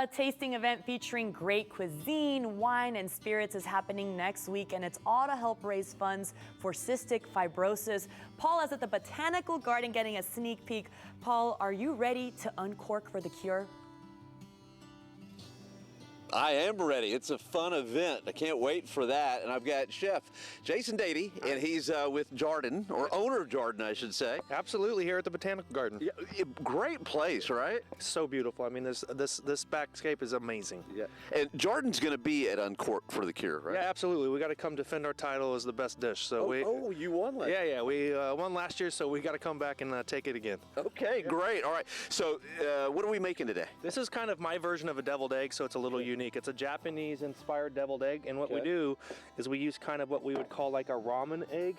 A tasting event featuring great cuisine, wine, and spirits is happening next week, and it's all to help raise funds for cystic fibrosis. Paul is at the Botanical Garden getting a sneak peek. Paul, are you ready to uncork for the cure? I am ready. It's a fun event. I can't wait for that. And I've got Chef Jason Dady, and he's with Jarden, or owner of Jarden, I should say. Absolutely, here at the Botanical Garden. Yeah, great place, right? So beautiful. I mean, this backscape is amazing. Yeah. And Jarden's going to be at Uncork for the Cure, right? Yeah, absolutely. We got to come defend our title as the best dish. So you won last year. Yeah, we won last year, so we got to come back and take it again. Okay, great. All right. So, what are we making today? This is kind of my version of a deviled egg, so it's a little unique. It's a Japanese-inspired deviled egg, and what we do is we use kind of what we would call like a ramen egg,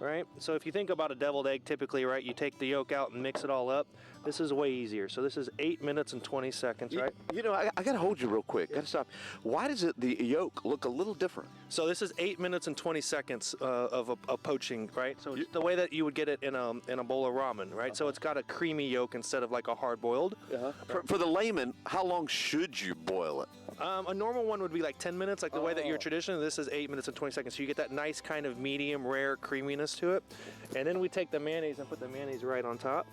right? So if you think about a deviled egg, typically, right, you take the yolk out and mix it all up. This is way easier. So this is 8 minutes and 20 seconds, right? You know, I got to hold you real quick. Got to stop. Why does the yolk look a little different? So this is 8 minutes and 20 seconds of a poaching, right? So it's the way that you would get it in a bowl of ramen, right? So it's got a creamy yolk instead of like a hard boiled. For the layman, how long should you boil it? A normal one would be like 10 minutes, like the way that you're traditional. This is 8 minutes and 20 seconds. So you get that nice kind of medium rare creaminess to it. And then we take the mayonnaise and put the mayonnaise right on top.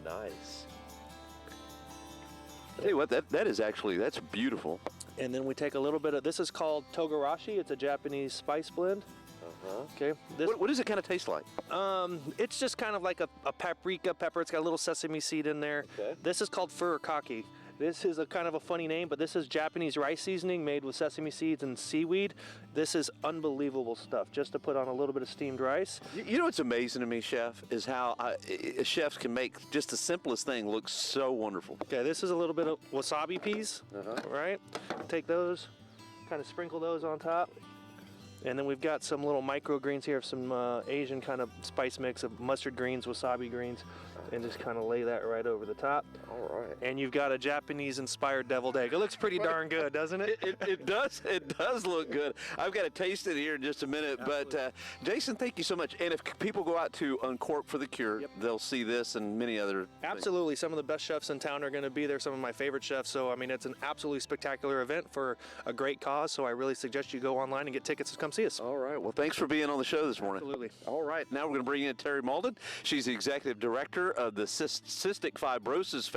Nice. I tell you what, that's beautiful. And then we take a little bit of, this is called togarashi. It's a Japanese spice blend. Okay. What does it kind of taste like? It's just kind of like a paprika pepper. It's got a little sesame seed in there. Okay. This is called furikake. This is a kind of a funny name, but this is Japanese rice seasoning made with sesame seeds and seaweed. This is unbelievable stuff, just to put on a little bit of steamed rice. You know what's amazing to me, Chef, is how chefs can make just the simplest thing look so wonderful. Okay, this is a little bit of wasabi peas, right? Take those, kind of sprinkle those on top. And then we've got some little microgreens here, some Asian kind of spice mix of mustard greens, wasabi greens, and just kind of lay that right over the top. All right. And you've got a Japanese-inspired deviled egg. It looks pretty darn good, doesn't it? It does. It does look good. I've got to taste it here in just a minute. Absolutely. But Jason, thank you so much. And if people go out to Uncork for the Cure, they'll see this and many other Absolutely. Some of the best chefs in town are going to be there. Some of my favorite chefs. So I mean, it's an absolutely spectacular event for a great cause. So I really suggest you go online and get tickets to come see us. All right. Well, thanks for being on the show this morning. Absolutely. All right. Now we're going to bring in Terry Malden. She's the executive director of the Cystic Fibrosis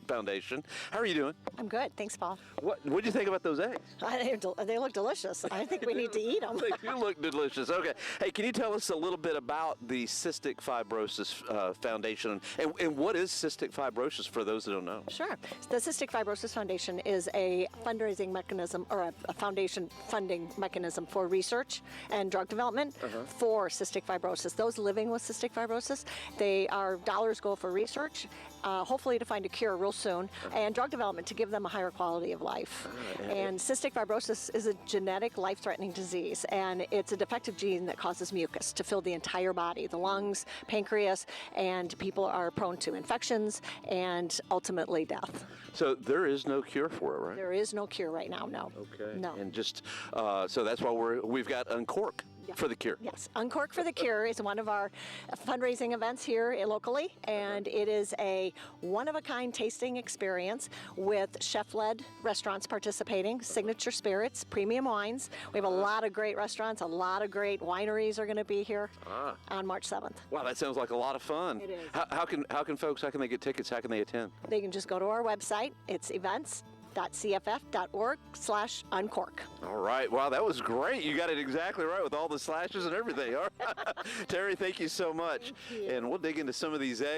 Foundation. How are you doing? I'm good. Thanks, Paul. What did you think about those eggs? They look delicious. I think we need to eat them. They do look delicious. Okay. Hey, can you tell us a little bit about the Cystic Fibrosis Foundation and what is cystic fibrosis for those that don't know? Sure. The Cystic Fibrosis Foundation is a fundraising mechanism or a foundation funding mechanism for research and drug development for cystic fibrosis. Those living with cystic fibrosis, our dollars go for research, hopefully to find a cure real soon, and drug development to give them a higher quality of life. And cystic fibrosis is a genetic life-threatening disease, and it's a defective gene that causes mucus to fill the entire body, the lungs, pancreas, and people are prone to infections and ultimately death. So there is no cure for it, right? There is no cure right now, no. Okay. No. And just, so that's why we've got Uncork for the Cure. Yes, Uncork for the Cure is one of our fundraising events here locally, and it is a one-of-a-kind tasting experience with chef-led restaurants participating, signature spirits, premium wines. We have a lot of great restaurants, a lot of great wineries are going to be here on March 7th. Wow, that sounds like a lot of fun. It is. How can folks, how can they get tickets? How can they attend? They can just go to our website. It's events.cff.org/uncork. All right. Wow, that was great. You got it exactly right with all the slashes and everything. All right. Terry, thank you so much. Thank you. And we'll dig into some of these eggs.